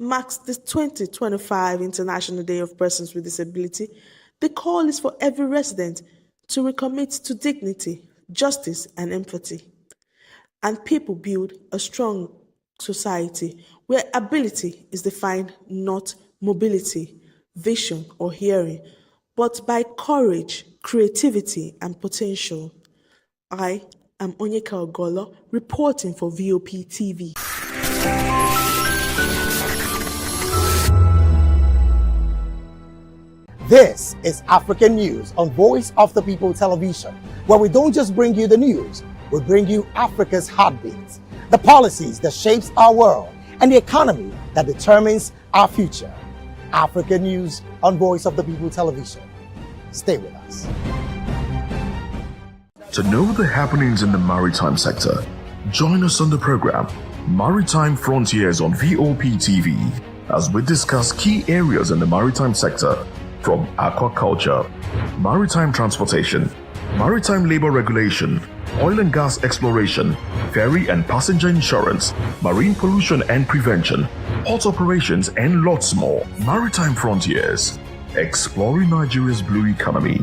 marks the 2025 International Day of Persons with Disability, the call is for every resident to recommit to dignity, justice, and empathy. And people build a strong society where ability is defined not mobility, vision, or hearing, but by courage, creativity, and potential. I am Onyeka Ogolo, reporting for VOP TV. This is African News on Voice of the People Television, where we don't just bring you the news, we bring you Africa's heartbeats, the policies that shapes our world, and the economy that determines our future. African News on Voice of the People Television. Stay with us. To know the happenings in the maritime sector, join us on the program Maritime Frontiers on VOP TV as we discuss key areas in the maritime sector from aquaculture, maritime transportation, maritime labor regulation, oil and gas exploration, ferry and passenger insurance, marine pollution and prevention, port operations, and lots more. Maritime Frontiers, exploring Nigeria's blue economy.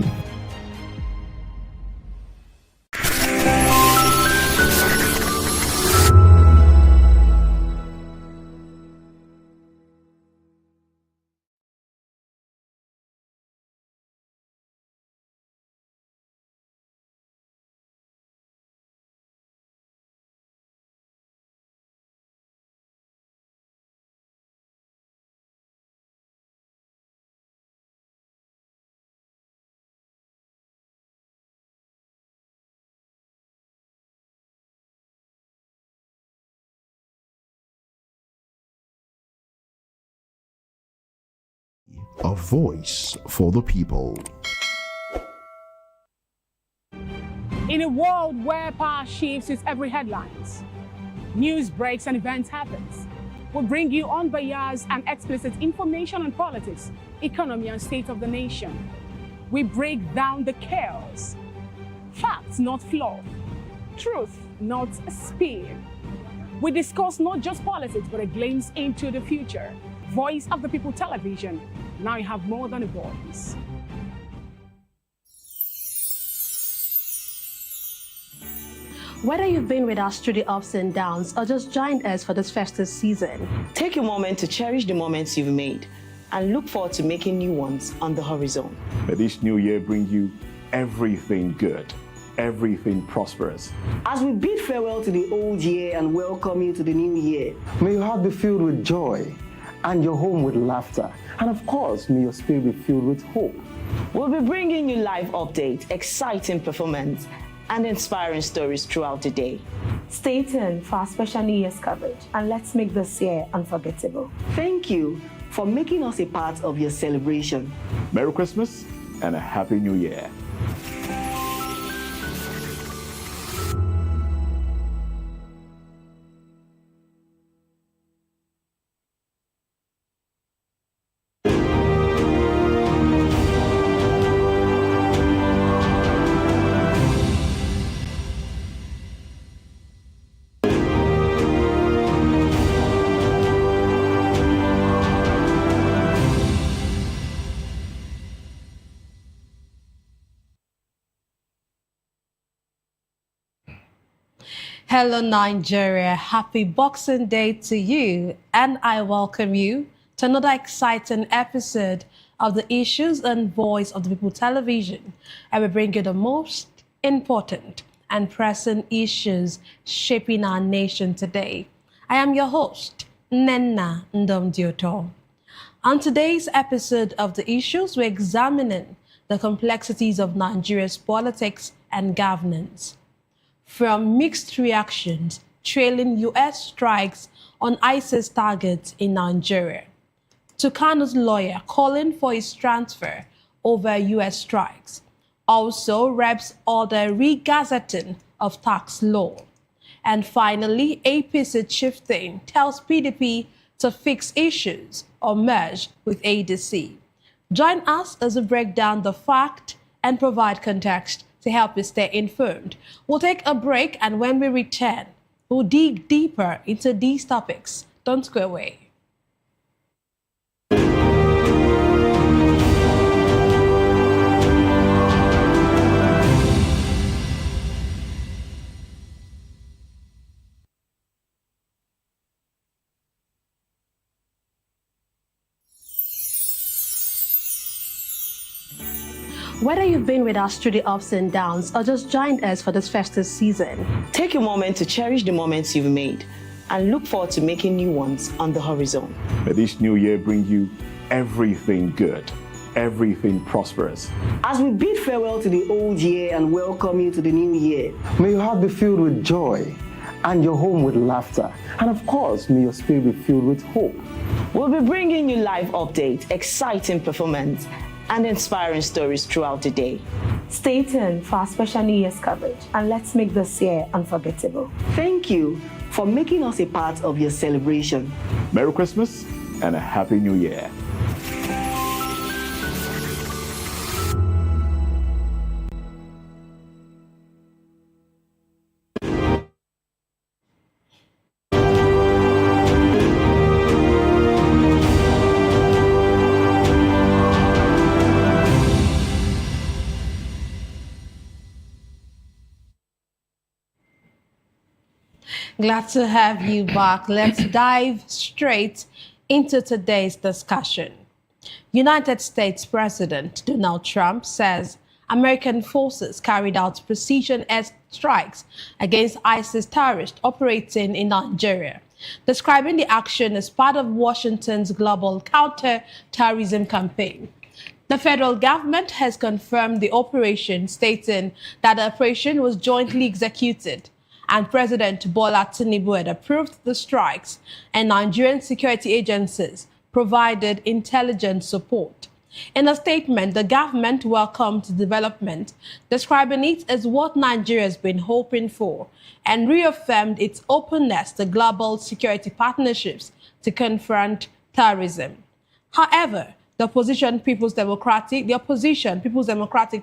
A voice for the people. In a world where power shifts its every headlines, news breaks and events happens, we bring you unbiased and explicit information on politics, economy, and state of the nation. We break down the chaos. Facts, not fluff. Truth, not a spin. We discuss not just politics, but a glimpse into the future. Voice of the People Television. Now you have more than a voice. Whether you've been with us through the ups and downs or just joined us for this festive season, take a moment to cherish the moments you've made and look forward to making new ones on the horizon. May this new year bring you everything good, everything prosperous. As we bid farewell to the old year and welcome you to the new year, may your heart be filled with joy and your home with laughter. And of course, may your spirit be filled with hope. We'll be bringing you live updates, exciting performance, and inspiring stories throughout the day. stay tuned for our special New Year's coverage and let's make this year unforgettable. Thank you for making us a part of your celebration. Merry Christmas and a Happy New Year. Hello Nigeria, happy Boxing Day to you, and I welcome you to another exciting episode of the Issues and Voice of the People television, and we bring you the most important and pressing issues shaping our nation today. I am your host, Nenna Ndomdioto. On today's episode of the Issues, we're examining the complexities of Nigeria's politics and governance. From mixed reactions trailing U.S. strikes on ISIS targets in Nigeria, to Kanu's lawyer calling for his transfer over U.S. strikes. Also, reps order re-gazetting of tax law. And finally, APC chieftain tells PDP to fix issues or merge with ADC. Join us as we break down the fact and provide context to help you stay informed. We'll take a break, and when we return, we'll dig deeper into these topics. Don't go away. Whether you've been with us through the ups and downs or just joined us for this festive season, take a moment to cherish the moments you've made and look forward to making new ones on the horizon. May this new year bring you everything good, everything prosperous. As we bid farewell to the old year and welcome you to the new year, May your heart be filled with joy and your home with laughter. And of course, may your spirit be filled with hope. We'll be bringing you live updates, exciting performance, and inspiring stories throughout the day. stay tuned for our special New Year's coverage and let's make this year unforgettable. thank you for making us a part of your celebration. Merry Christmas and a Happy New Year. Glad to have you back. Let's dive straight into today's discussion. United States President Donald Trump says American forces carried out precision air strikes against ISIS terrorists operating in Nigeria, describing the action as part of Washington's global counter-terrorism campaign. The federal government has confirmed the operation, stating that the operation was jointly executed and President Bola Tinubu had approved the strikes, and Nigerian security agencies provided intelligence support. In a statement, the government welcomed the development, describing it as what Nigeria has been hoping for, and reaffirmed its openness to global security partnerships to confront terrorism. However, the opposition People's Democratic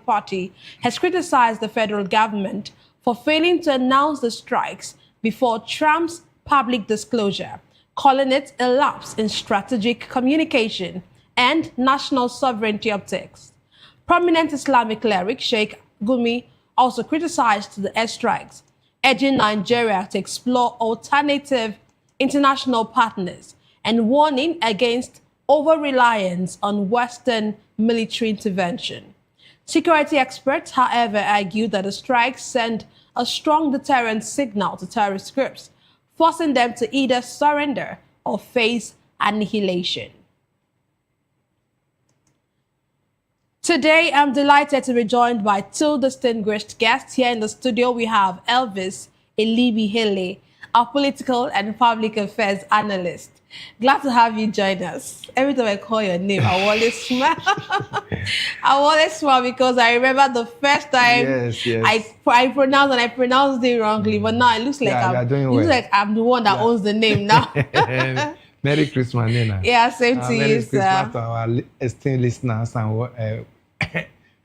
Party has criticized the federal government for failing to announce the strikes before Trump's public disclosure, calling it a lapse in strategic communication and national sovereignty optics. Prominent Islamic cleric Sheikh Gumi also criticized the airstrikes, urging Nigeria to explore alternative international partners and warning against over-reliance on Western military intervention. Security experts, however, argue that the strikes send a strong deterrent signal to terrorist groups, forcing them to either surrender or face annihilation. Today, I'm delighted to be joined by two distinguished guests. Here in the studio, we have Elvis Elibihele, a political and public affairs analyst. Glad to have you join us. Every time I call your name, I always smile. I always smile because I remember the first time I pronounced it wrongly, but now it looks like I'm the one that owns the name now. Merry Christmas, Nina. Yeah, same to you, Merry sir. Christmas to our esteemed listeners, and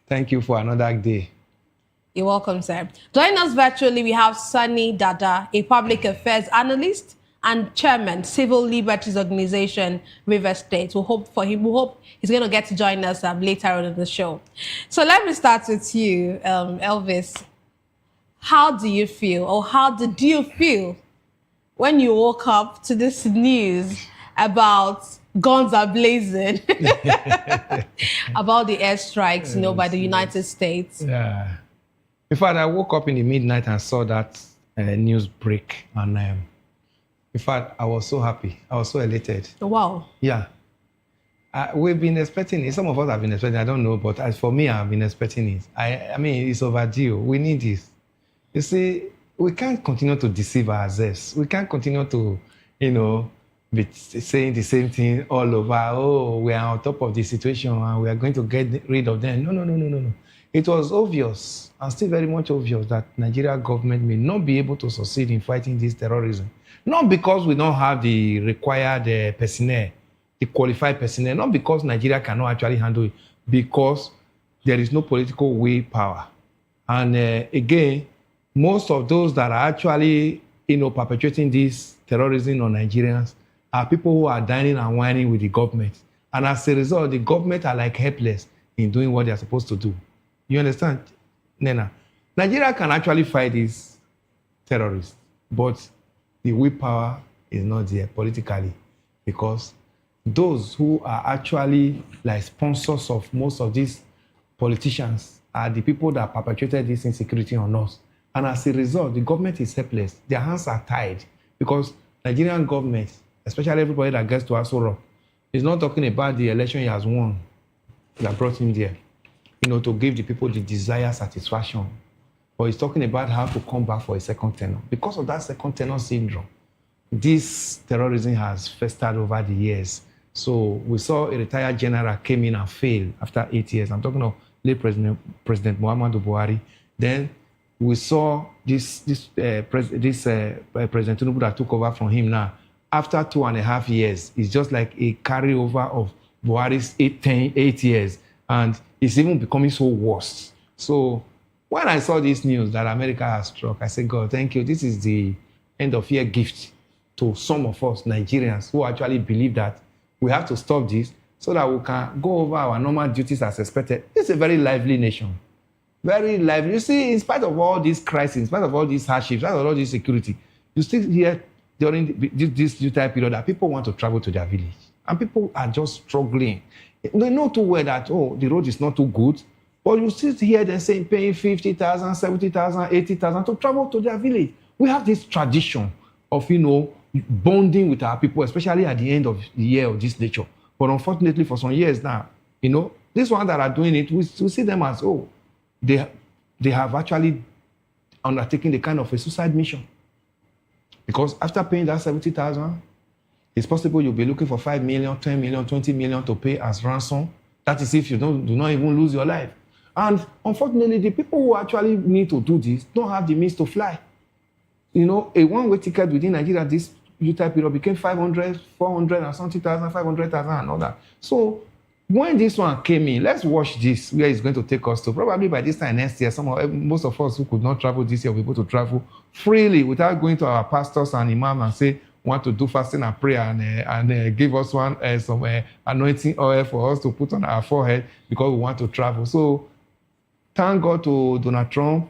thank you for another day. You're welcome, sir. Joining us virtually, we have Sunny Dada, a public affairs analyst and chairman, Civil Liberties Organization, River State. We hope he's going to get to join us later on in the show. So let me start with you, Elvis. How do you feel, or how did you feel when you woke up to this news about guns are blazing, about the airstrikes, by the United States? Yeah. In fact, I woke up in the midnight and saw that news break, and in fact, I was so happy. I was so elated. Wow. Yeah. We've been expecting it. Some of us have been expecting it. I don't know, but as for me, I've been expecting it. I mean, it's overdue. We need this. You see, we can't continue to deceive ourselves. We can't continue to, be saying the same thing all over. Oh, we are on top of the situation and we are going to get rid of them. No. It was obvious, and still very much obvious, that Nigeria government may not be able to succeed in fighting this terrorism. Not because we don't have the required personnel, the qualified personnel, not because Nigeria cannot actually handle it, because there is no political willpower. And again, most of those that are actually, perpetrating this terrorism on Nigerians are people who are dining and whining with the government. And as a result, the government are like helpless in doing what they are supposed to do. You understand, Nena? Nigeria can actually fight these terrorists, but the willpower is not there politically, because those who are actually like sponsors of most of these politicians are the people that perpetuated this insecurity on us. And as a result, the government is helpless. Their hands are tied because Nigerian government, especially everybody that gets to Aso Rock, is not talking about the election he has won that brought him there, to give the people the desired satisfaction. But he's talking about how to come back for a second tenure. Because of that second tenure syndrome, this terrorism has festered over the years. So we saw a retired general came in and failed after 8 years. I'm talking of late President Muhammadu Buhari. Then we saw President Tinubu that took over from him now. After 2.5 years, it's just like a carryover of Buhari's 8 years. And it's even becoming so worse. So when I saw this news that America has struck, I said, God, thank you. This is the end of year gift to some of us Nigerians who actually believe that we have to stop this so that we can go over our normal duties as expected. It's a very lively nation. Very lively. You see, in spite of all these crises, in spite of all these hardships, in spite of all this security, you still hear during this time period that people want to travel to their village. And people are just struggling. They know too well that, the road is not too good. But you still hear them saying paying 50,000, 70,000, 80,000 to travel to their village. We have this tradition of, bonding with our people, especially at the end of the year of this nature. But unfortunately, for some years now, this one that are doing it, we see them as, they have actually undertaken the kind of a suicide mission. Because after paying that 70,000, it's possible you'll be looking for 5 million, 10 million, 20 million to pay as ransom. That is if you do not even lose your life. And unfortunately, the people who actually need to do this don't have the means to fly. A one-way ticket within Nigeria, this type period became 500, 400 and something thousand, 500,000 and all that. So when this one came in, let's watch this, where it's going to take us to. Probably by this time next year, most of us who could not travel this year will be able to travel freely without going to our pastors and imam and say, want to do fasting and prayer and give us some anointing oil for us to put on our forehead because we want to travel. So thank God to Donald Trump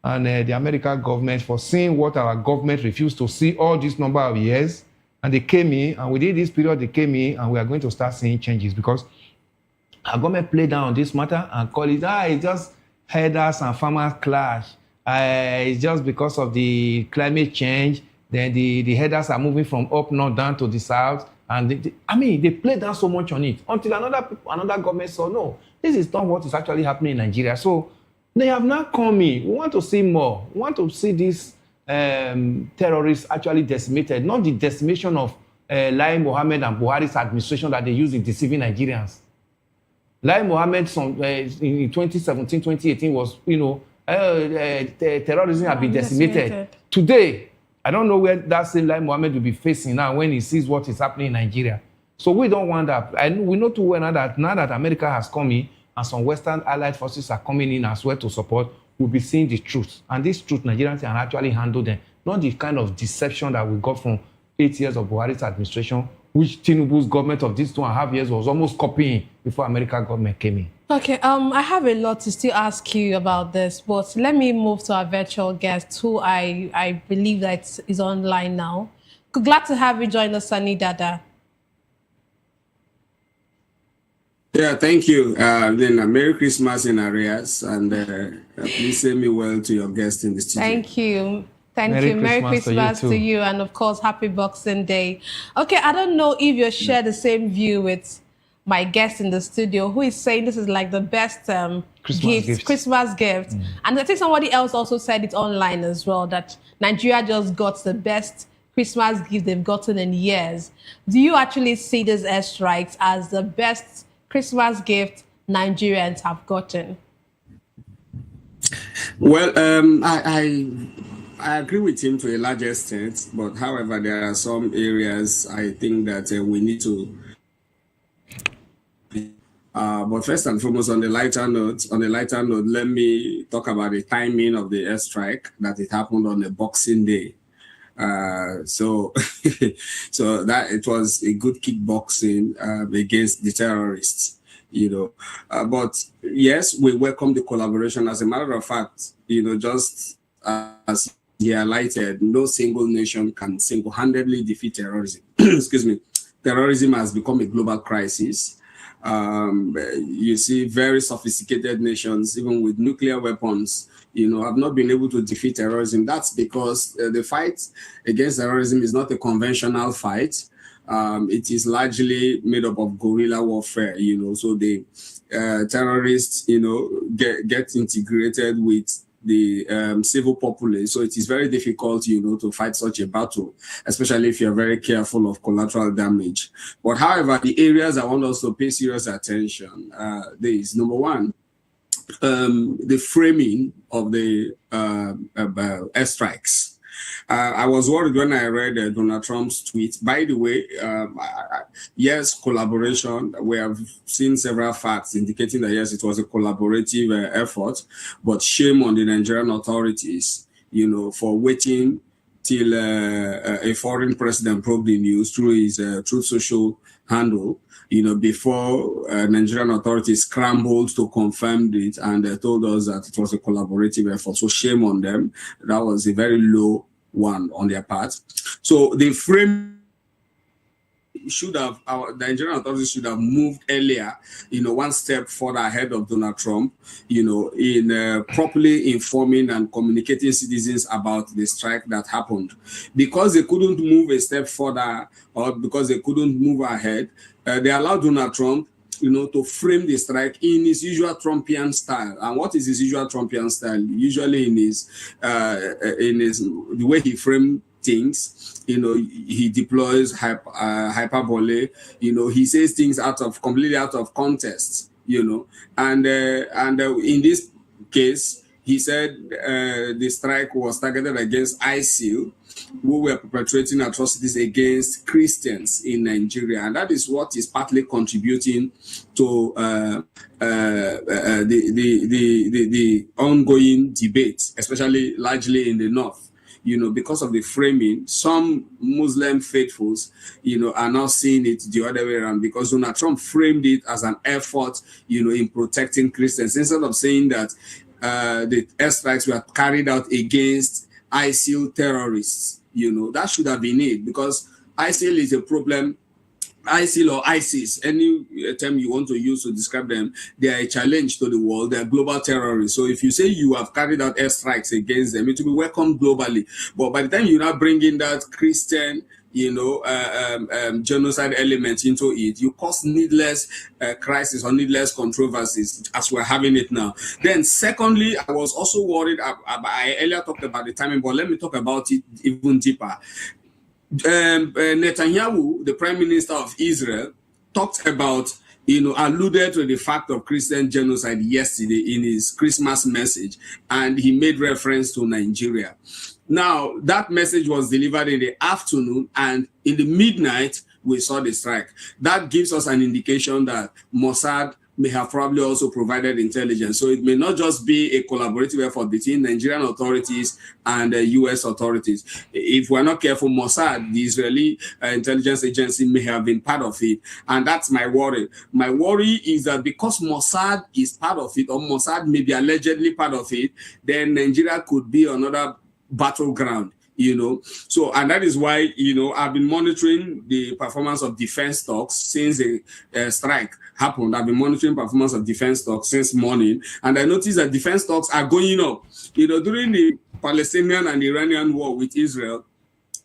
and the American government for seeing what our government refused to see all this number of years. And they came in, and within this period, they came in, and we are going to start seeing changes because our government played down on this matter and called it, it's just herders and farmers clash. It's just because of the climate change. Then the herders are moving from up north down to the south. And they played down so much on it until another government saw, no, this is not what is actually happening in Nigeria. So they have now come in. We want to see more. We want to see these terrorists actually decimated, not the decimation of Lai Mohammed and Buhari's administration that they use in deceiving Nigerians. Lai Mohammed in 2017, 2018 was, terrorism had been decimated. Today, I don't know where that same Lai Mohammed will be facing now when he sees what is happening in Nigeria. So we don't want that. And we know too well now that America has come in and some Western allied forces are coming in as well to support, we'll be seeing the truth. And this truth, Nigerians can actually handle them. Not the kind of deception that we got from 8 years of Buhari's administration, which Tinubu's government of these 2.5 years was almost copying before American government came in. Okay, I have a lot to still ask you about this, but let me move to our virtual guest, who I believe that is online now. Glad to have you join us, Sani Dada. Yeah, thank you. Then Merry Christmas in arrears, and please say me well to your guest in the studio. Thank you. Merry Christmas to you, and of course, Happy Boxing Day. Okay, I don't know if you share the same view with my guest in the studio, who is saying this is like the best Christmas gift. And I think somebody else also said it online as well, that Nigeria just got the best Christmas gift they've gotten in years. Do you actually see these airstrikes as the best Christmas gift Nigerians have gotten? Well, I agree with him to a large extent, but however, there are some areas I think that we need to. But first and foremost, on the lighter note, let me talk about the timing of the airstrike, that it happened on the Boxing Day. So that it was a good kickboxing against the terrorists, but yes, we welcome the collaboration. As a matter of fact, just as he highlighted, no single nation can single-handedly defeat terrorism. Excuse me. Terrorism has become a global crisis. You see very sophisticated nations, even with nuclear weapons, have not been able to defeat terrorism. That's because the fight against terrorism is not a conventional fight. It is largely made up of guerrilla warfare, so the terrorists, get integrated with the civil populace. So it is very difficult, to fight such a battle, especially if you're very careful of collateral damage. But however, the areas I want us to pay serious attention, there is number one, the framing of the airstrikes. I was worried when I read Donald Trump's tweet. By the way, yes, collaboration. We have seen several facts indicating that, yes, it was a collaborative effort, but shame on the Nigerian authorities, for waiting till a foreign president probed the news through his Truth Social handle, before Nigerian authorities scrambled to confirm it and told us that it was a collaborative effort. So shame on them. That was a very low one on their part. So the frame the Nigerian authorities should have moved earlier, one step further ahead of Donald Trump, in properly informing and communicating citizens about the strike that happened. Because they couldn't move a step further, or because they couldn't move ahead, they allowed Donald Trump, to frame the strike in his usual Trumpian style. And what is his usual Trumpian style? Usually in his the way he framed things, he deploys hyperbole, he says things completely out of context, and in this case, he said the strike was targeted against ISIL, who were perpetrating atrocities against Christians in Nigeria. And that is what is partly contributing to the ongoing debate, especially largely in the North. Because of the framing, some Muslim faithfuls, are now seeing it the other way around, because Donald Trump framed it as an effort, in protecting Christians, instead of saying that the airstrikes were carried out against ISIL terrorists. That should have been it, because ISIL is a problem. ISIL or ISIS, any term you want to use to describe them, they are a challenge to the world. They are global terrorists. So if you say you have carried out airstrikes against them, it will be welcomed globally. But by the time you now bring in that Christian, genocide element into it, you cause needless crisis or needless controversies as we're having it now. Then secondly, I was also worried, I earlier talked about the timing, but let me talk about it even deeper. Netanyahu, the Prime Minister of Israel, talked about, alluded to the fact of Christian genocide yesterday in his Christmas message, and he made reference to Nigeria. Now, that message was delivered in the afternoon, and in the midnight, we saw the strike. That gives us an indication that Mossad may have probably also provided intelligence. So it may not just be a collaborative effort between Nigerian authorities and U.S. authorities. If we're not careful, Mossad, the Israeli intelligence agency, may have been part of it. And that's my worry. My worry is that because Mossad is part of it, or Mossad may be allegedly part of it, then Nigeria could be another battleground. So, and that is why, I've been monitoring the performance of defense stocks since the strike happened. I've been monitoring performance of defense stocks since morning, and I noticed that defense stocks are going up. During the Palestinian and Iranian war with Israel,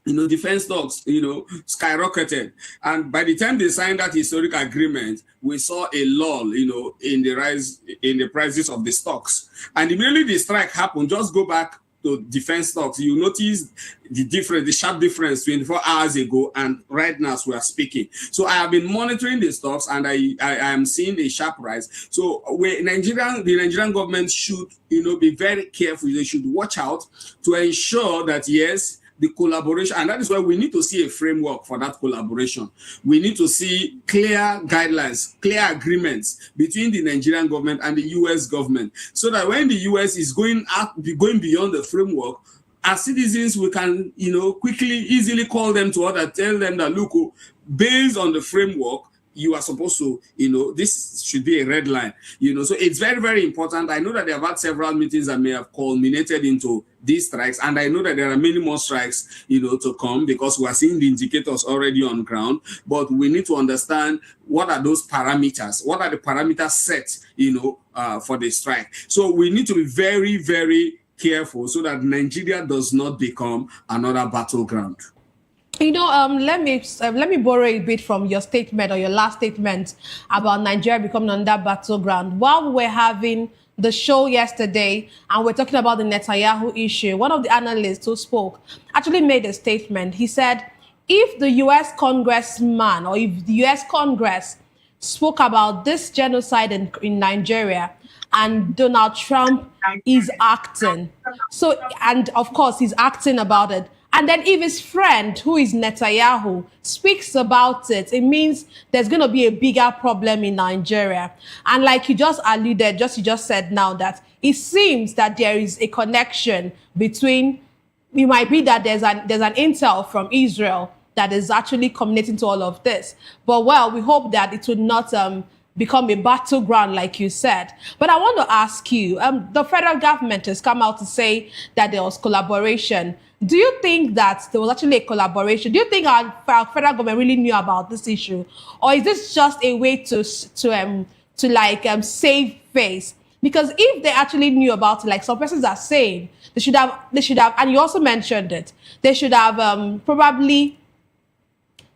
defense stocks, skyrocketed. And by the time they signed that historic agreement, we saw a lull, in the rise in the prices of the stocks. And immediately the strike happened, just go back to defense stocks, you notice the sharp difference 24 hours ago and right now as we are speaking. So I have been monitoring the stocks, and I am seeing a sharp rise. So the Nigerian government should, be very careful. They should watch out to ensure that, yes, the collaboration, and that is why we need to see a framework for that collaboration. We need to see clear guidelines, clear agreements between the Nigerian government and the U.S. government, so that when the U.S. is going beyond the framework, as citizens, we can, quickly, easily call them to order, tell them that, look, based on the framework, you are supposed to, this should be a red line, so it's very, very important. I know that they have had several meetings that may have culminated into these strikes, and I know that there are many more strikes, to come, because we are seeing the indicators already on ground, but we need to understand what are those parameters, what are the parameters set, for the strike. So we need to be very, very careful so that Nigeria does not become another battleground. Let me borrow a bit from your statement or your last statement about Nigeria becoming another battleground. While we were having the show yesterday and we're talking about the Netanyahu issue, one of the analysts who spoke actually made a statement. He said, if the U.S. congressman or if the U.S. Congress spoke about this genocide in Nigeria and Donald Trump is acting, and of course he's acting about it, and then if his friend, who is Netanyahu, speaks about it, it means there's going to be a bigger problem in Nigeria. And like you just alluded, you just said now, that it seems that there is a connection between, it might be that there's an intel from Israel that is actually communicating to all of this. But well, we hope that it will not become a battleground, like you said. But I want to ask you, the federal government has come out to say that there was collaboration. Do you think that there was actually a collaboration? Do you think our federal government really knew about this issue? Or is this just a way to save face? Because if they actually knew about it, like some persons are saying, they should have, and you also mentioned it, they should have probably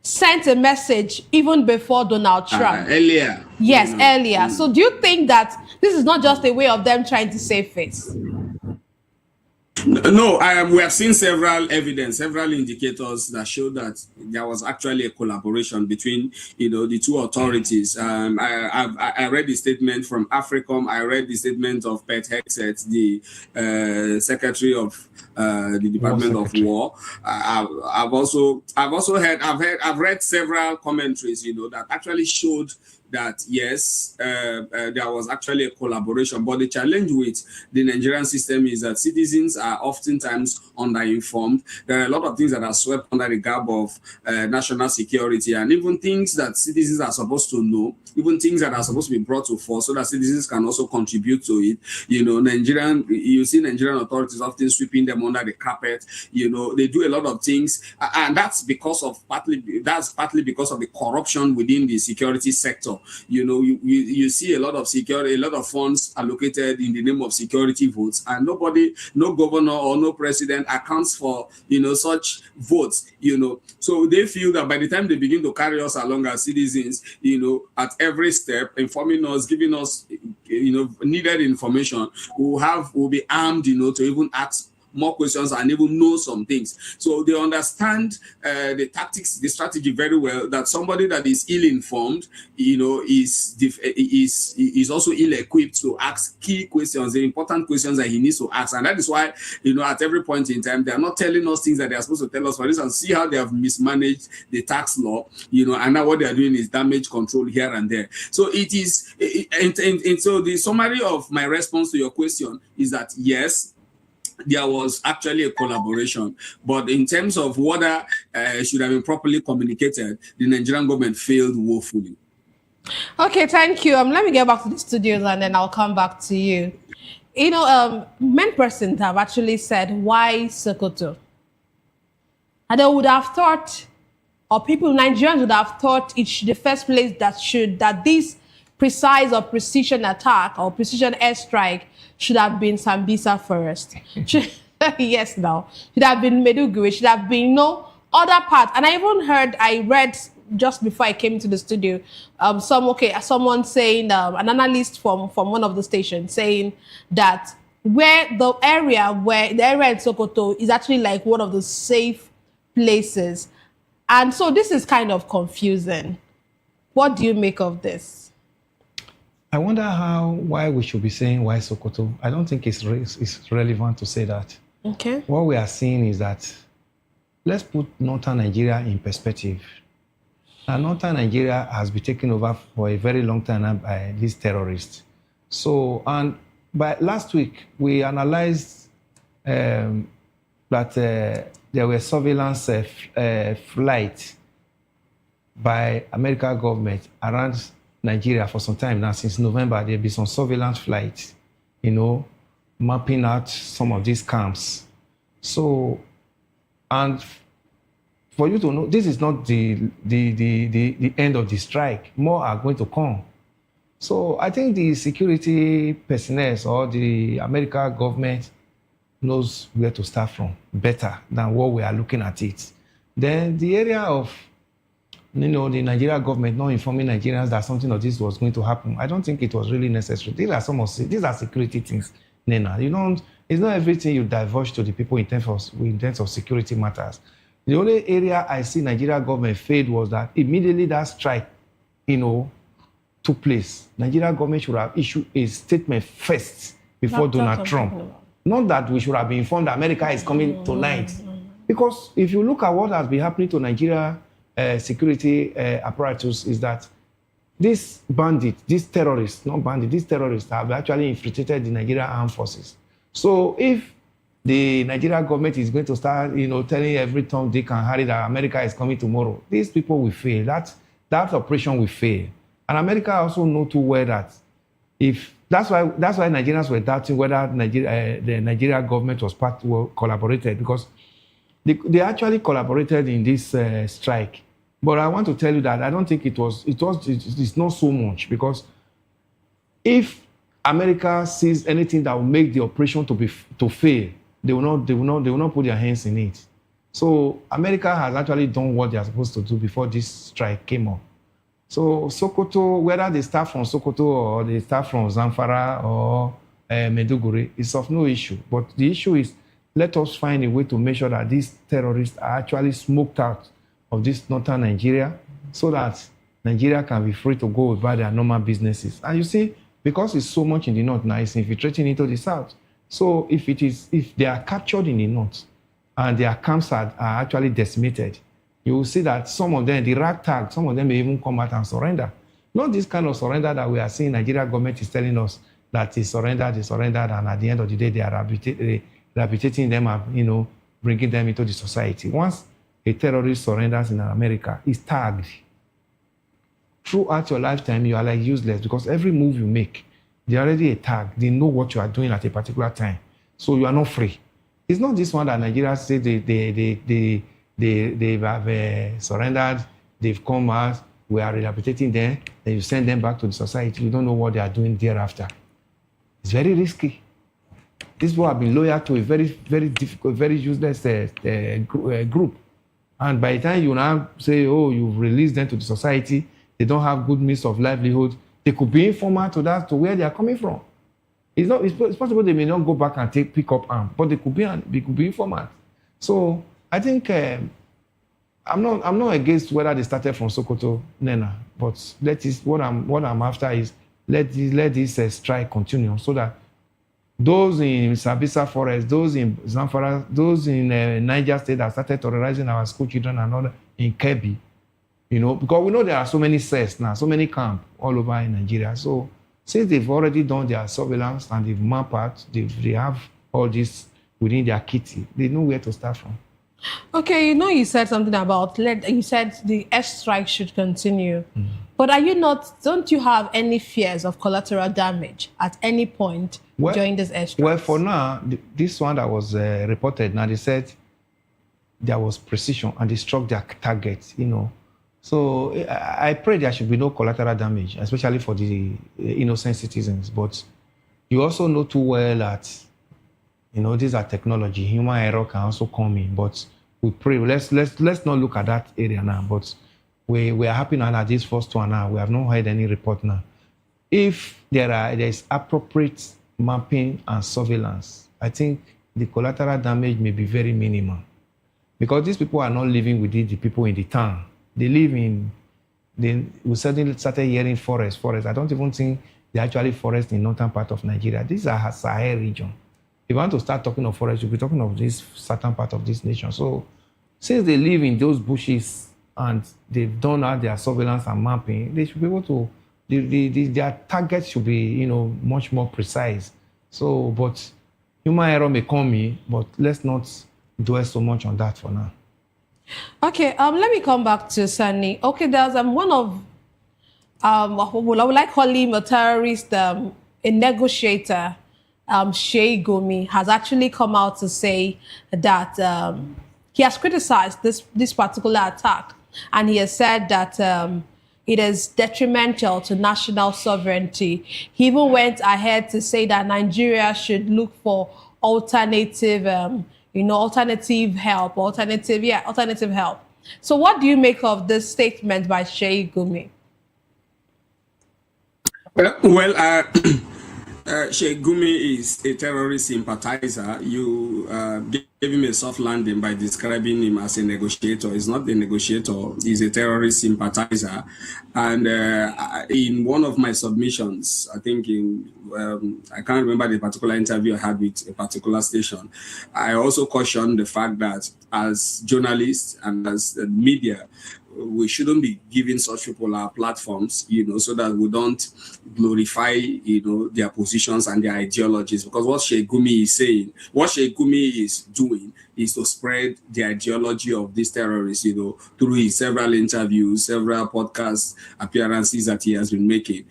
sent a message even before Donald Trump. Earlier. Yes, earlier. So do you think that this is not just a way of them trying to save face? No, we have seen several indicators that show that there was actually a collaboration between, the two authorities. I read the statement from AFRICOM. I read the statement of Pete Hegseth, the Secretary of the Department of War. I've read several commentaries, that actually showed that yes, there was actually a collaboration. But the challenge with the Nigerian system is that citizens are oftentimes underinformed. There are a lot of things that are swept under the garb of national security, and even things that citizens are supposed to know, even things that are supposed to be brought to fore so that citizens can also contribute to it. You see Nigerian authorities often sweeping them under the carpet. They do a lot of things, and that's partly because of the corruption within the security sector. You see a lot of funds allocated in the name of security votes, and no governor or no president accounts for such votes. So they feel that by the time they begin to carry us along as citizens, at every step, informing us, giving us needed information, we'll be armed to even ask more questions and even know some things. So they understand the tactics, the strategy very well, that somebody that is ill-informed, is also ill-equipped to ask key questions, the important questions that he needs to ask. And that is why, at every point in time, they are not telling us things that they are supposed to tell us. For instance, see how they have mismanaged the tax law, and now what they are doing is damage control here and there. So it is, and so the summary of my response to your question is that yes, there was actually a collaboration, but in terms of whether it should have been properly communicated, the Nigerian government failed woefully. Okay, thank you. Let me get back to the studios and then I'll come back to you. Many persons have actually said, why Sokoto? And they would have thought, or Nigerians would have thought, the first place that this precise or precision attack or precision airstrike should have been Sambisa Forest. Yes, no. Should have been Meduguri. Should have been other part. And I read just before I came to the studio, someone saying, an analyst from one of the stations saying that the area in Sokoto is actually like one of the safe places. And so this is kind of confusing. What do you make of this? I wonder why we should be saying why Sokoto. I don't think it's relevant to say that. Okay. What we are seeing is that, let's put northern Nigeria in perspective. Now, northern Nigeria has been taken over for a very long time by these terrorists. So, and by last week, we analyzed that there were surveillance flights by American government around Nigeria for some time now. Since November, there'll be some surveillance flights, mapping out some of these camps. So, and for you to know, this is not the end of the strike. More are going to come. So I think the security personnel or the American government knows where to start from better than what we are looking at it. Then the area of, the Nigerian government not informing Nigerians that something of this was going to happen, I don't think it was really necessary. These are security things, Nena. It's not everything you divulge to the people in terms of security matters. The only area I see Nigerian government failed was that immediately that strike, took place. Nigerian government should have issued a statement first before Donald Trump. Not that we should have been informed that America is coming tonight. Because if you look at what has been happening to Nigeria security apparatus, is that these terrorists have actually infiltrated the Nigerian armed forces. So if the Nigerian government is going to start, telling every Tom, Dick, and Harry that America is coming tomorrow, these people will fail. That operation will fail. And America also know too well that that's why Nigerians were doubting whether the Nigerian government was collaborated, because they actually collaborated in this strike. But I want to tell you that I don't think it's not so much, because if America sees anything that will make the operation to fail, they will not put their hands in it. So America has actually done what they are supposed to do before this strike came up. So Sokoto, whether they start from Sokoto or they start from Zamfara or Maiduguri, it's of no issue. But the issue is, let us find a way to make sure that these terrorists are actually smoked out of this northern Nigeria, so that Nigeria can be free to go about their normal businesses. And you see, because it's so much in the north now, it's infiltrating into the south. So if they are captured in the north and their camps are actually decimated, you will see that some of them, the ragtag, some of them may even come out and surrender. Not this kind of surrender that we are seeing. Nigeria government is telling us that they surrendered, and at the end of the day, they are rehabilitating them and, bringing them into the society. Once a terrorist surrenders in America, it's tagged. Throughout your lifetime, you are like useless, because every move you make, they're already a tag. They know what you are doing at a particular time. So you are not free. It's not this one that Nigeria say they have surrendered, they've come out, we are rehabilitating them, then you send them back to the society. You don't know what they are doing thereafter. It's very risky. These people have been loyal to a very, very difficult, very useless group. And by the time you now say, you've released them to the society, they don't have good means of livelihood, they could be informal to where they are coming from. It's possible they may not go back and pick up arms, but they could be informal. So I think I'm not against whether they started from Sokoto, Nena, but what I'm after is let this strike continue, so that those in Sambisa Forest, those in Zamfara, those in Niger State that started terrorizing our school children and all in Kebbi, because we know there are so many cells now, so many camps all over in Nigeria. So since they've already done their surveillance and they've mapped out, they have all this within their kitty, they know where to start from. Okay, you said something about, you said the airstrike should continue. But don't you have any fears of collateral damage at any point during this airstrike? Well, for now, this one that was reported, now they said there was precision and they struck their target, So I pray there should be no collateral damage, especially for the innocent citizens. But you also know too well that these are technology. Human error can also come in, but we pray. Let's not look at that area now. But we are happy now that this first one now, we have not heard any report now. If there is appropriate mapping and surveillance, I think the collateral damage may be very minimal, because these people are not living with the people in the town. They live we suddenly started hearing forest. I don't even think they actually forest in northern part of Nigeria. These are Sahel region. If you want to start talking of forest, you'll be talking of this certain part of this nation. So since they live in those bushes and they've done out their surveillance and mapping, they should be able to, their targets should be, much more precise. So, but human error may come in, but let's not dwell so much on that for now. Okay, let me come back to Sunny. Okay, there's one of well, I would like call him a terrorist, a negotiator, Shea Gumi, has actually come out to say that he has criticized this particular attack, and he has said that it is detrimental to national sovereignty. He even went ahead to say that Nigeria should look for alternative, alternative help, alternative help. So, what do you make of this statement by Shea Gumi? Well, Sheikh Gumi is a terrorist sympathizer. You gave him a soft landing by describing him as a negotiator. He's not a negotiator, he's a terrorist sympathizer. And in one of my submissions, I think I can't remember the particular interview I had with a particular station, I also cautioned the fact that as journalists and as media, we shouldn't be giving such people our platforms, so that we don't glorify, their positions and their ideologies. Because what Sheikh Gumi is saying, what Sheikh Gumi is doing is to spread the ideology of these terrorists, through his several interviews, several podcast appearances that he has been making,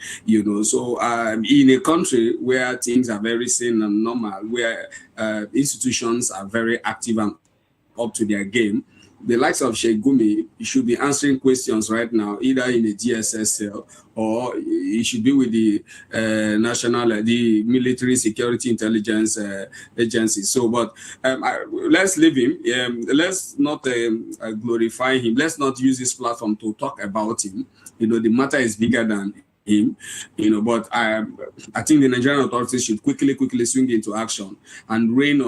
So in a country where things are very sane and normal, where institutions are very active and up to their game, the likes of Sheikh Gumi should be answering questions right now, either in the DSS cell or he should be with the the military security intelligence agency. So, but let's leave him. Let's not glorify him. Let's not use this platform to talk about him. The matter is bigger than him, but I think the Nigerian authorities should quickly swing into action and rein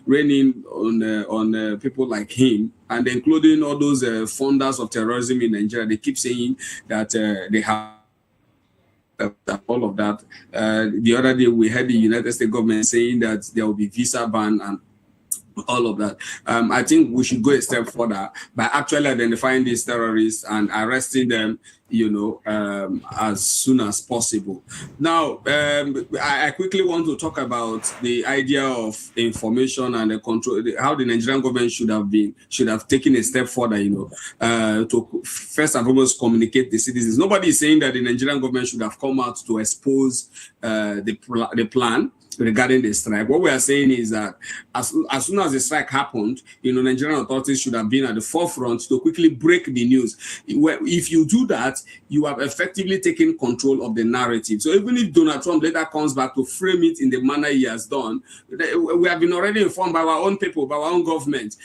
in on people like him, and including all those funders of terrorism in Nigeria. They keep saying that they have all of that. The other day we heard the United States government saying that there will be visa ban and all of that. I think we should go a step further by actually identifying these terrorists and arresting them, as soon as possible. Now, I quickly want to talk about the idea of information and the control, how the Nigerian government should have taken a step further, to first and foremost communicate the citizens. Nobody is saying that the Nigerian government should have come out to expose the plan regarding the strike. What we are saying is that as soon as the strike happened, Nigerian authorities should have been at the forefront to quickly break the news. If you do that, you have effectively taken control of the narrative. So even if Donald Trump later comes back to frame it in the manner he has done, we have been already informed by our own people, by our own government,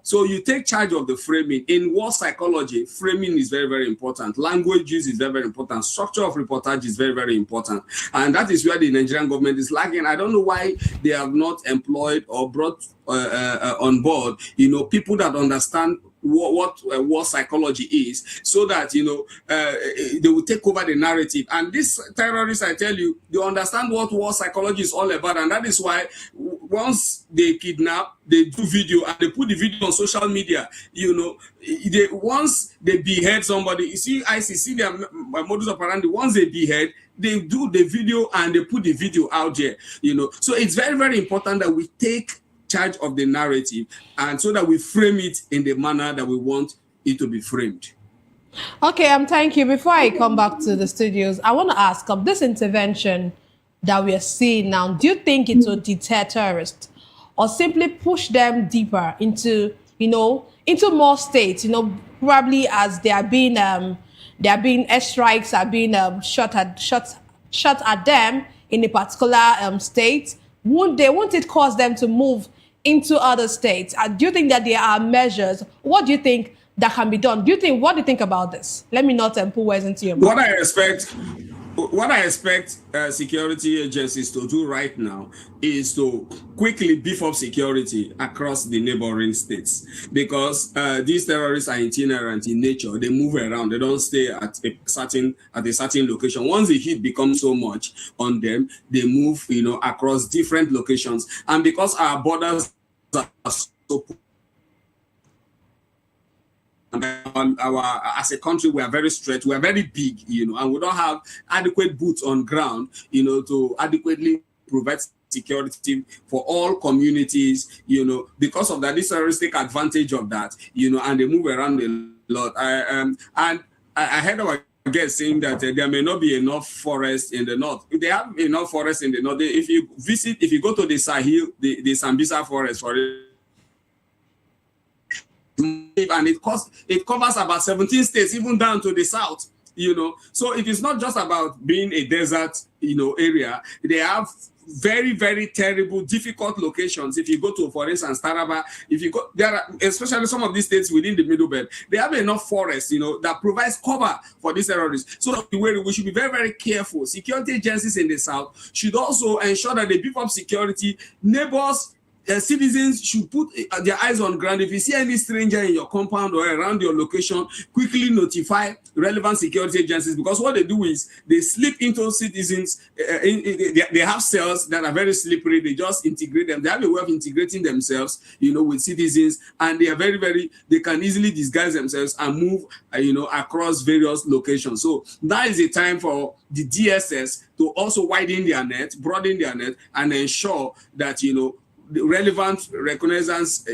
So you take charge of the framing. In war psychology, framing is very, very important. Language use is very, very important. Structure of reportage is very, very important. And that is where the Nigerian government is lacking. I don't know why they have not employed or brought on board, people that understand what war psychology is, so that they will take over the narrative. And these terrorists, I tell you, they understand what war psychology is all about, and that is why once they kidnap, they do video and they put the video on social media. Once they behead somebody, you see, see their modus operandi. Once they behead, they do the video and they put the video out there. So it's very, very important that we take charge of the narrative, and so that we frame it in the manner that we want it to be framed. Okay, thank you. Before I come back to the studios, I want to ask, this intervention that we are seeing now, do you think it will deter terrorists or simply push them deeper into more states, probably as there are being airstrikes are being shot at them in a particular state? Won't it cause them to move into other states? Do you think that there are measures? What do you think that can be done? What do you think about this? Let me not put words into your mouth. What I expect security agencies to do right now is to quickly beef up security across the neighboring states, because these terrorists are itinerant in nature. They move around. They don't stay at a certain location. Once the heat becomes so much on them, they move, across different locations. And because our borders are so as a country, we are very stretched, we are very big, and we don't have adequate boots on ground, to adequately provide security for all communities, because of that, this terrorists take advantage of that, and they move around a lot. I heard our guest saying that there may not be enough forest in the north. If they have enough forest in the north, if you go to the Sahel, the Sambisa forest, for it, and it covers about 17 states, even down to the south. So it is not just about being a desert, area. They have very, very terrible, difficult locations. If you go to, for instance, Taraba, there are, especially some of these states within the Middle Belt, they have enough forests, that provides cover for these terrorists. So we should be very, very careful. Security agencies in the south should also ensure that they beef up security. Neighbors, citizens should put their eyes on ground. If you see any stranger in your compound or around your location, quickly notify relevant security agencies, because what they do is they slip into citizens. They have cells that are very slippery. They just integrate them. They have a way of integrating themselves, with citizens, and they are they can easily disguise themselves and move, across various locations. So that is a time for the DSS to also widen their net, broaden their net, and ensure that, the relevant reconnaissance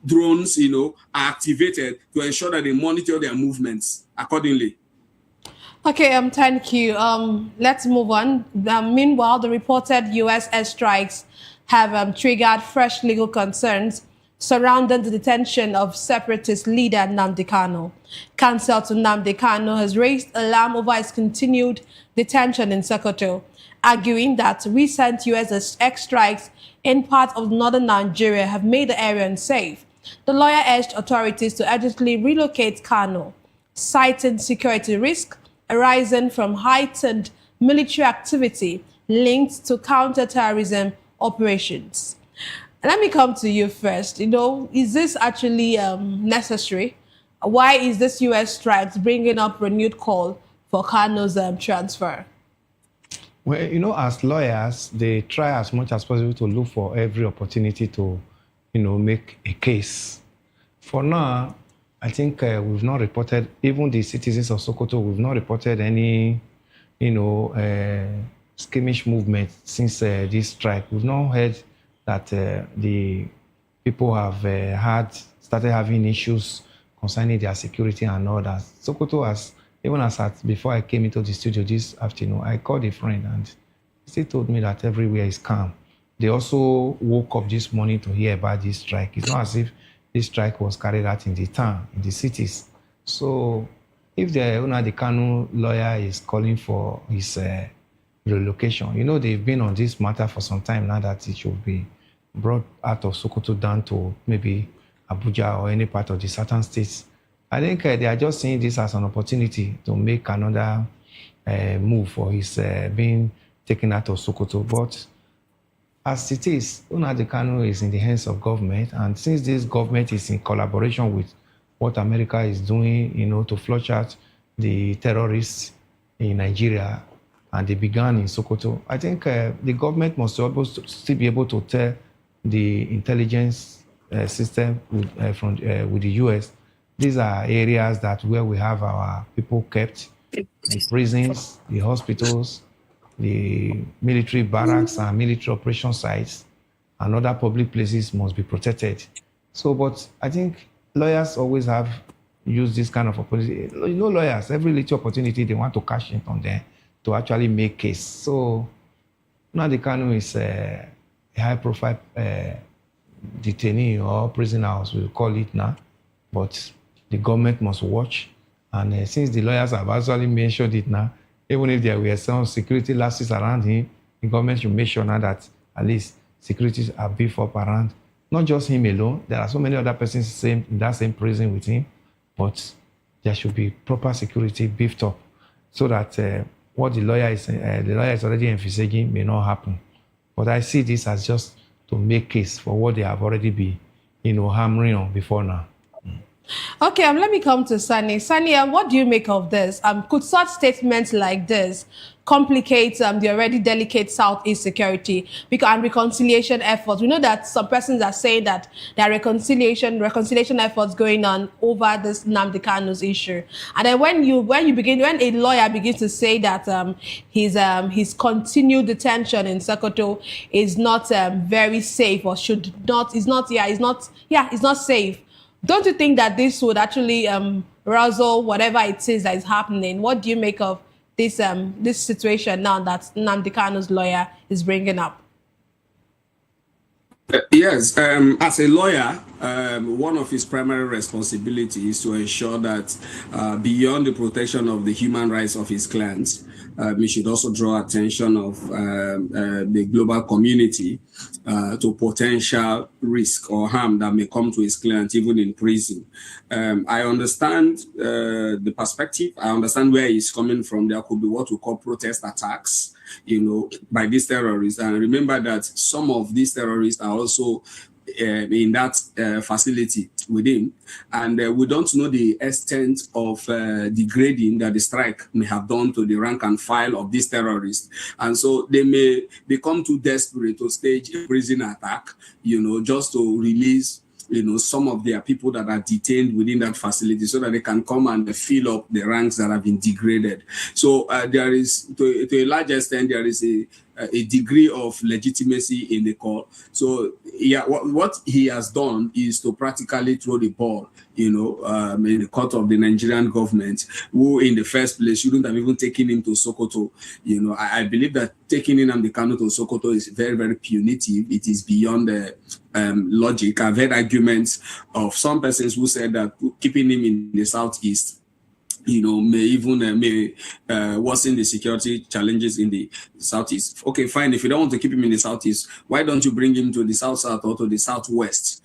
drones, are activated to ensure that they monitor their movements accordingly. Okay, thank you. Let's move on. Meanwhile, the reported U.S. airstrikes have triggered fresh legal concerns surrounding the detention of separatist leader Nnamdi Kanu. Counsel to Nnamdi Kanu has raised alarm over his continued detention in Sokoto, arguing that recent U.S. airstrikes in parts of northern Nigeria have made the area unsafe. The lawyer urged authorities to urgently relocate Kanu, citing security risk arising from heightened military activity linked to counter-terrorism operations. Let me come to you first. Is this actually necessary? Why is this U.S. strikes bringing up renewed call for Kanu's transfer? Well, as lawyers, they try as much as possible to look for every opportunity to, make a case. For now, I think we've not reported, even the citizens of Sokoto, we've not reported any, skirmish movement since this strike. We've not heard that the people have started having issues concerning their security and all that. Sokoto has, even before I came into the studio this afternoon, I called a friend and he told me that everywhere is calm. They also woke up this morning to hear about this strike. It's not as if this strike was carried out in the town, in the cities. So if the Nnamdi Kanu lawyer is calling for his relocation, they've been on this matter for some time now, that it should be brought out of Sokoto down to maybe Abuja or any part of the southern states. I think they are just seeing this as an opportunity to make another move for his being taken out of Sokoto. But as it is, Nnamdi Kanu is in the hands of government, and since this government is in collaboration with what America is doing, to flush out the terrorists in Nigeria, and they began in Sokoto, I think the government must still be able to tell the intelligence system with the U.S. These are areas where we have our people kept, the prisons, the hospitals, the military barracks and military operation sites, and other public places must be protected. So, but I think lawyers always have used this kind of opportunity. Lawyers, every little opportunity, they want to cash in on them to actually make case. So, Nnamdi Kanu is a high-profile detainee or prisoner, as we'll call it now, but the government must watch. And since the lawyers have actually mentioned it now, even if there were some security lapses around him, the government should make sure now that at least securities are beefed up around, not just him alone. There are so many other persons in that same prison with him, but there should be proper security beefed up so that what the lawyer is already envisaging may not happen. But I see this as just to make case for what they have already been, hammering on before now. Okay, let me come to Sunny. Sunny, what do you make of this? Could such statements like this complicate the already delicate Southeast security and reconciliation efforts? We know that some persons are saying that there are reconciliation efforts going on over this Nnamdi Kanu's issue, and then when a lawyer begins to say that his continued detention in Sokoto is not very safe or is not safe. Don't you think that this would actually razzle whatever it is that is happening? What do you make of this situation now that Nnamdi Kanu's lawyer is bringing up? Yes, as a lawyer, one of his primary responsibilities is to ensure that beyond the protection of the human rights of his clients, we should also draw attention of the global community to potential risk or harm that may come to his client, even in prison. I understand the perspective. I understand where he's coming from. There could be what we call protest attacks, by these terrorists. And remember that some of these terrorists are also in that facility with him. And we don't know the extent of degrading that the strike may have done to the rank and file of these terrorists. And so they may become too desperate to stage a prison attack, just to release some of their people that are detained within that facility so that they can come and fill up the ranks that have been degraded. So there is, to a large extent, there is a degree of legitimacy in the call. So yeah, what he has done is to practically throw the ball, in the court of the Nigerian government, who in the first place shouldn't have even taken him to Sokoto. I believe that taking in Nnamdi Kanu to Sokoto is very, very punitive. It is beyond the logic. I've heard arguments of some persons who said that keeping him in the southeast may even worsen the security challenges in the southeast. Okay, fine. If you don't want to keep him in the southeast, why don't you bring him to the south or to the southwest?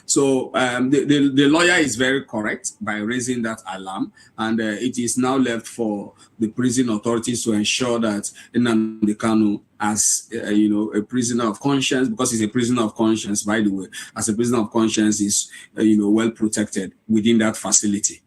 So the lawyer is very correct by raising that alarm, and it is now left for the prison authorities to ensure that Nnamdi Kanu, as a prisoner of conscience, because he's a prisoner of conscience, by the way, as a prisoner of conscience, is well protected within that facility.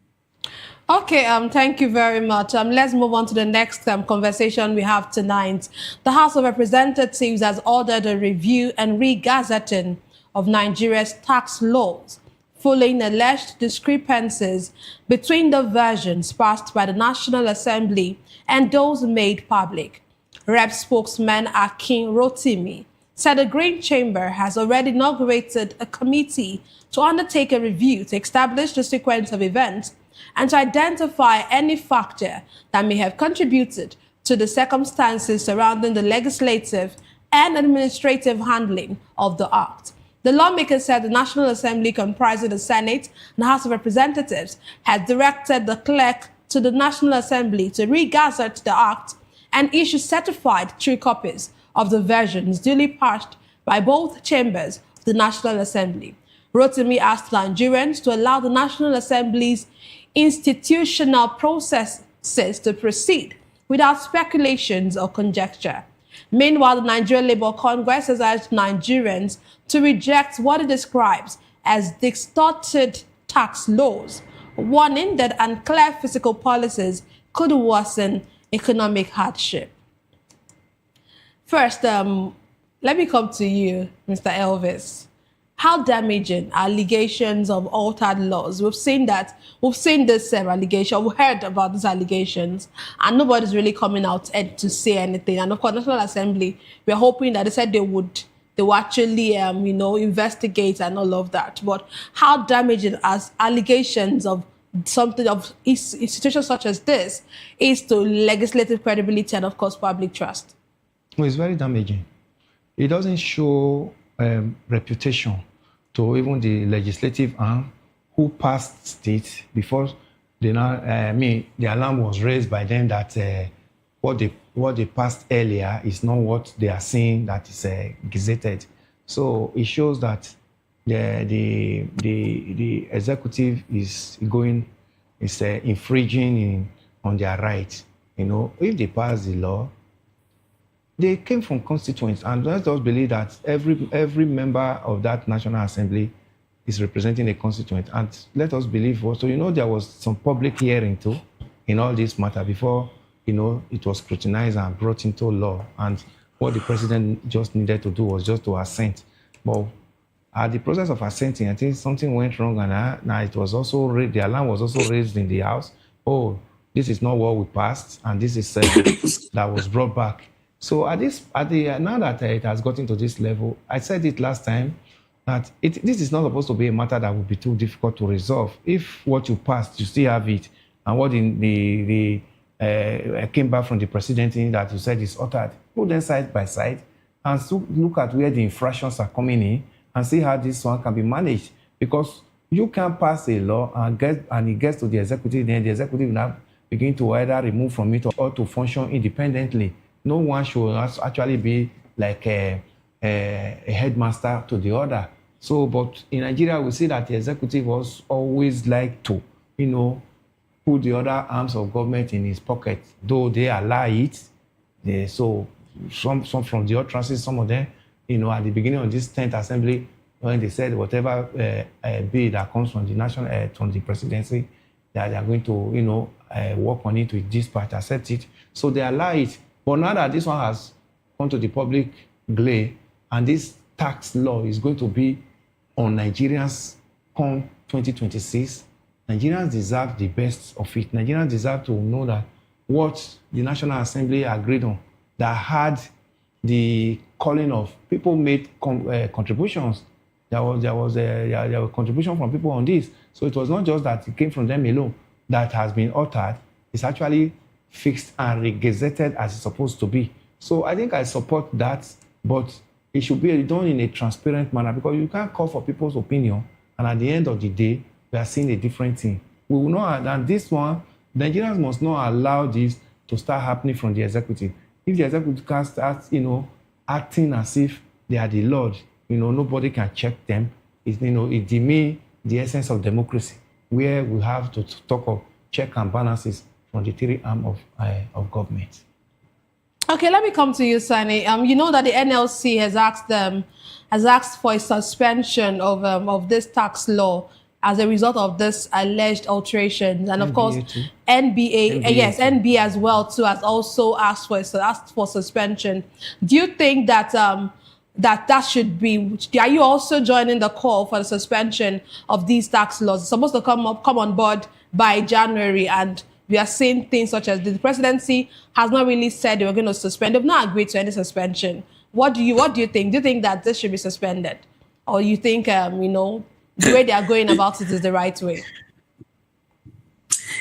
Okay, thank you very much. Let's move on to the next conversation we have tonight. The House of Representatives has ordered a review and re-gazetting of Nigeria's tax laws, following alleged discrepancies between the versions passed by the National Assembly and those made public. Rep spokesman Akin Rotimi said the Green Chamber has already inaugurated a committee to undertake a review to establish the sequence of events and to identify any factor that may have contributed to the circumstances surrounding the legislative and administrative handling of the act. The lawmaker said the National Assembly, comprising the Senate and House of Representatives, had directed the clerk to the National Assembly to re-gazette the act and issue certified true copies of the versions duly passed by both chambers of the National Assembly. Rotimi asked Nigerians to allow the National Assembly's institutional processes to proceed without speculations or conjecture. Meanwhile, the Nigerian Labour Congress has urged Nigerians to reject what it describes as distorted tax laws, warning that unclear fiscal policies could worsen economic hardship. First, let me come to you, Mr. Elvis. How damaging are allegations of altered laws? We've seen this allegation, we've heard about these allegations, and nobody's really coming out to say anything. And of course, National Assembly, we're hoping that they said they will actually, investigate and all of that. But how damaging as allegations of something of institutions such as this is to legislative credibility and, of course, public trust? Well, it's very damaging. It doesn't show reputation to even the legislative arm who passed it before the alarm was raised by them that what they passed earlier is not what they are saying that is gazetted. So it shows that the executive is infringing on their rights. If they pass the law, they came from constituents, and let's just believe that every member of that National Assembly is representing a constituent. And let us believe also, there was some public hearing too in all this matter before, it was scrutinized and brought into law. And what the president just needed to do was just to assent. But at the process of assenting, I think something went wrong, and now it was also the alarm was also raised in the House. Oh, this is not what we passed, and this is that was brought back. So now that it has gotten to this level, I said it last time that this is not supposed to be a matter that would be too difficult to resolve. If what you passed, you still have it, and what came back from the presidency that you said is altered, put them side by side and look at where the infractions are coming in and see how this one can be managed. Because you can pass a law and it gets to the executive, then the executive now begin to either remove from it or to function independently. No one should actually be like a headmaster to the other. So, but in Nigeria, we see that the executive was always like to, put the other arms of government in his pocket, though they allow it. So some from the utterances, some of them, at the beginning of this 10th assembly, when they said whatever bill that comes from the national, from the presidency, that they are going to, work on it with dispatch, accept it. So they allow it. But now that this one has come to the public glare, and this tax law is going to be on Nigerians come 2026, Nigerians deserve the best of it. Nigerians deserve to know that what the National Assembly agreed on, that had the calling of people made contributions. There were contributions from people on this. So it was not just that it came from them alone that has been altered. It's actually fixed and re-gazetted as it's supposed to be. So I think I support that, but it should be done in a transparent manner, because you can't call for people's opinion, and at the end of the day, we are seeing a different thing. We will not, and this one, Nigerians must not allow this to start happening from the executive. If the executive can start, acting as if they are the Lord, nobody can check them. It demeans the essence of democracy, where we have to talk of check and balances from the three arms of government. Okay, let me come to you, Sani. You know that the NLC has asked for a suspension of this tax law as a result of this alleged alterations, and of course, NBA as well too has also asked for suspension. Do you think that that should be? Are you also joining the call for the suspension of these tax laws? It's supposed to come on board by January, and we are seeing things such as the presidency has not really said they were going to suspend. They've not agreed to any suspension. What do you think? Do you think that this should be suspended, or you think the way they are going about it is the right way?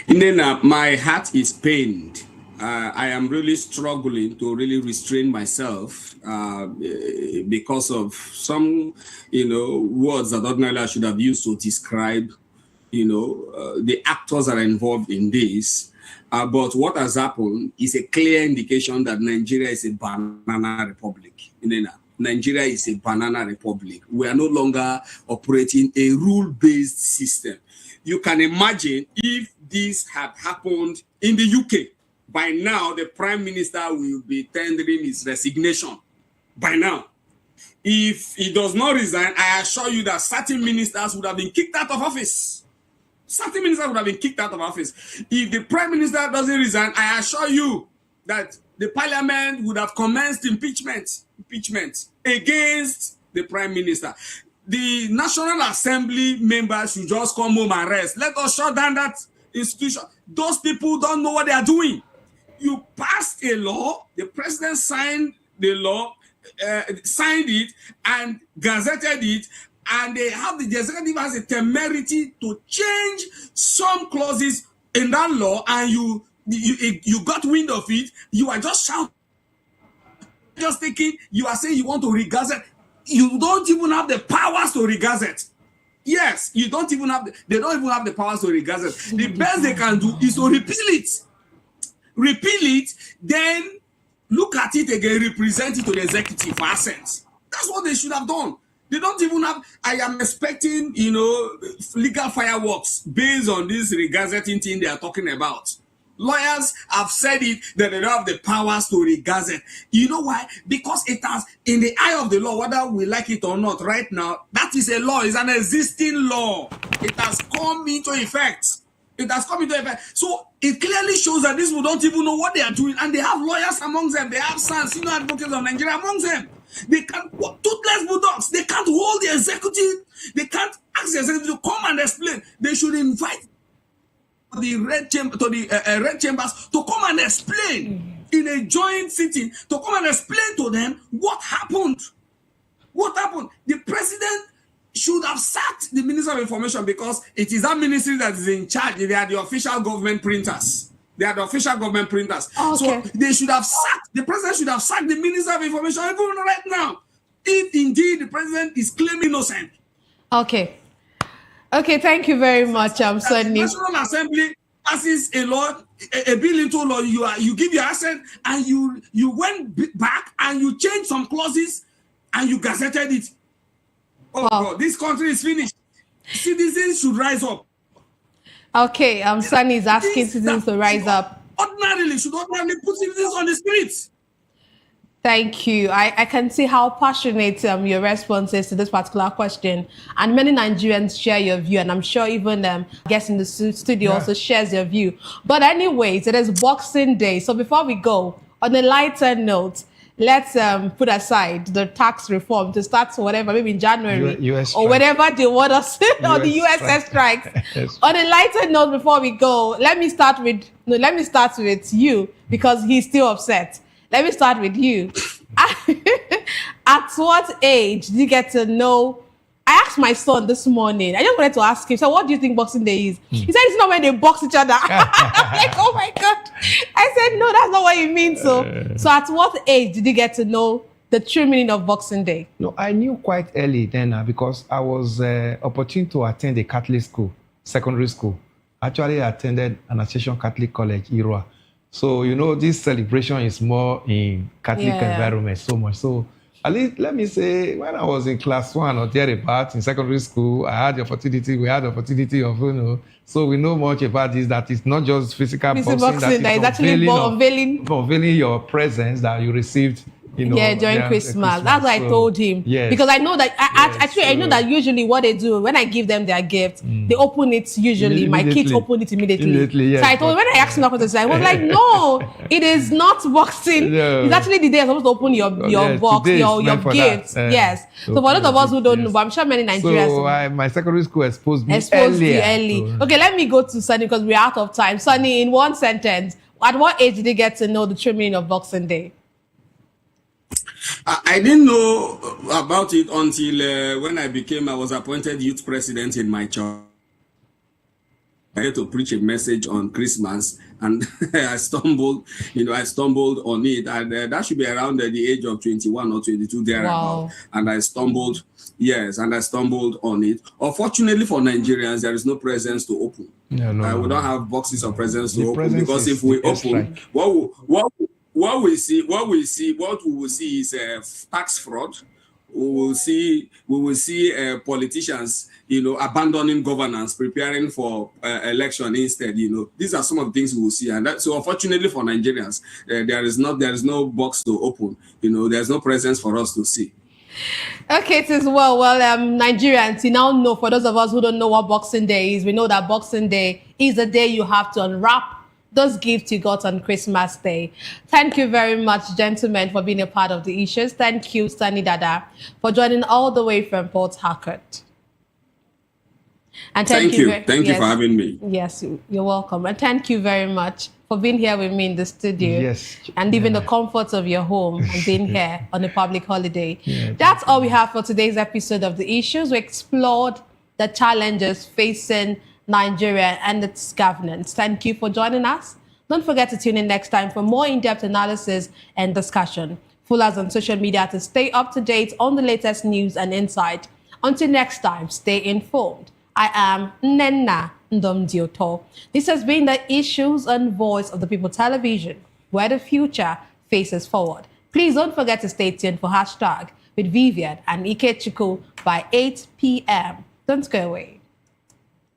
My heart is pained. I am really struggling to really restrain myself because of some, words that ordinarily I should have used to describe, the actors that are involved in this. But what has happened is a clear indication that Nigeria is a banana republic. Nigeria is a banana republic. We are no longer operating a rule-based system. You can imagine if this had happened in the UK. By now, the Prime Minister will be tendering his resignation. By now. If he does not resign, I assure you that certain ministers would have been kicked out of office. Certain ministers would have been kicked out of office. If the Prime Minister doesn't resign, I assure you that the Parliament would have commenced impeachment against the Prime Minister. The National Assembly members should just come home and rest. Let us shut down that institution. Those people don't know what they are doing. You passed a law, the president signed the law, signed it and gazetted it, and the executive has a temerity to change some clauses in that law, and you got wind of it. You are just shouting, just thinking. You are saying you want to re-gazette. You don't even have the powers to re-gazette. Yes, you don't even have. They don't even have the powers to re-gazette. The best they can do is to repeal it. Repeal it, then look at it again, represent it to the executive for assent. That's what they should have done. They don't even have. I am expecting, legal fireworks based on this re-gazetting thing they are talking about. Lawyers have said it that they don't have the powers to re-gazette. You know why? Because it has, in the eye of the law, whether we like it or not, right now, that is a law. It's an existing law. It has come into effect. It has come into effect. So it clearly shows that these people don't even know what they are doing, and they have lawyers among them. They have senior advocates of Nigeria among them. They can't, toothless bulldogs. They can't hold the executive. They can't ask the executive to come and explain. They should invite the red chamber to the red chambers to come and explain in a joint sitting, to come and explain to them what happened. What happened? The president should have sacked the Minister of Information, because it is that ministry that is in charge. They are the official government printers. They are the official government printers. Okay. So they should have sacked, the president should have sacked the Minister of Information even right now, if indeed the president is claiming innocent. Okay. Okay, thank you very much, Sunny. The National Assembly passes a law, a bill into law, you give your assent, and you went back and you changed some clauses and you gazetted it. Oh, wow. God, this country is finished. Citizens should rise up. Okay, Sunny is asking citizens to rise up. Ordinarily, should ordinarily put citizens on the streets. Thank you. I can see how passionate your response is to this particular question. And many Nigerians share your view. And I'm sure even guests in the studio also shares your view. But anyways, it is Boxing Day. So before we go, on a lighter note, let's put aside the tax reform to start whatever, maybe in January or whatever they want us or the USS strike. Yes. On a lighter note, before we go, let me start with you, because he's still upset. Let me start with you. At what age did you get to know? I asked my son this morning. I just wanted to ask him, so what do you think Boxing Day is? He said it's not when they box each other. I'm like, oh my God. I said, no, that's not what you mean. So at what age did you get to know the true meaning of Boxing Day? No, I knew quite early then because I was opportune to attend a Catholic school, secondary school. Actually, I attended an Association Catholic College, Irua. So, you know, this celebration is more in Catholic environment so much. So, at least, let me say, when I was in class 1 or thereabout in secondary school, we had the opportunity of, you know, so we know much about this, that it's not just physical boxing, that is actually unveiling your presence that you received. You know, during Christmas. That's what I told him. Yes. Because I know that I know that usually what they do when I give them their gift, they open it usually. My kids open it immediately. Yes, so I told when I asked him that question, I was like, no, it is not boxing. No. It's actually the day I'm supposed to open your box, your gift. Yes. So for those of us who don't know, but I'm sure many Nigerians. So my secondary school exposed me early. So. Okay, let me go to Sunny because we're out of time. Sunny, in one sentence, at what age did you get to know the true meaning of Boxing Day? I didn't know about it until when I was appointed youth president in my church. I had to preach a message on Christmas, and I stumbled on it, and that should be around the age of 21 or 22 thereabout. Wow. And I stumbled on it. Unfortunately for Nigerians, there is no presents to open. We don't have boxes of presents to open, because if we open, what we will see is tax fraud. We will see politicians, abandoning governance, preparing for election instead. These are some of the things we will see, and so unfortunately for Nigerians, there is no box to open. There's no presence for us to see. Okay, it is well. Nigerians, you now know. For those of us who don't know what Boxing Day is, we know that Boxing Day is the day you have to unwrap those gifts you got on Christmas Day. Thank you very much, gentlemen, for being a part of the issues. Thank you, Sunny Dada, for joining all the way from Port Harcourt. And thank you for having me. Yes, you're welcome. And thank you very much for being here with me in the studio. Yes. And leaving the comforts of your home and being here on a public holiday. That's all we have for today's episode of The Issues. We explored the challenges facing Nigeria and its governance. Thank you for joining us. Don't forget to tune in next time for more in-depth analysis and discussion. Follow us on social media to stay up to date on the latest news and insight. Until next time, stay informed. I am Nenna Ndomdioto. This has been the Issues and Voice of the People television, where the future faces forward. Please don't forget to stay tuned for hashtag with Vivian and Ikechukwu by 8 p.m. Don't go away.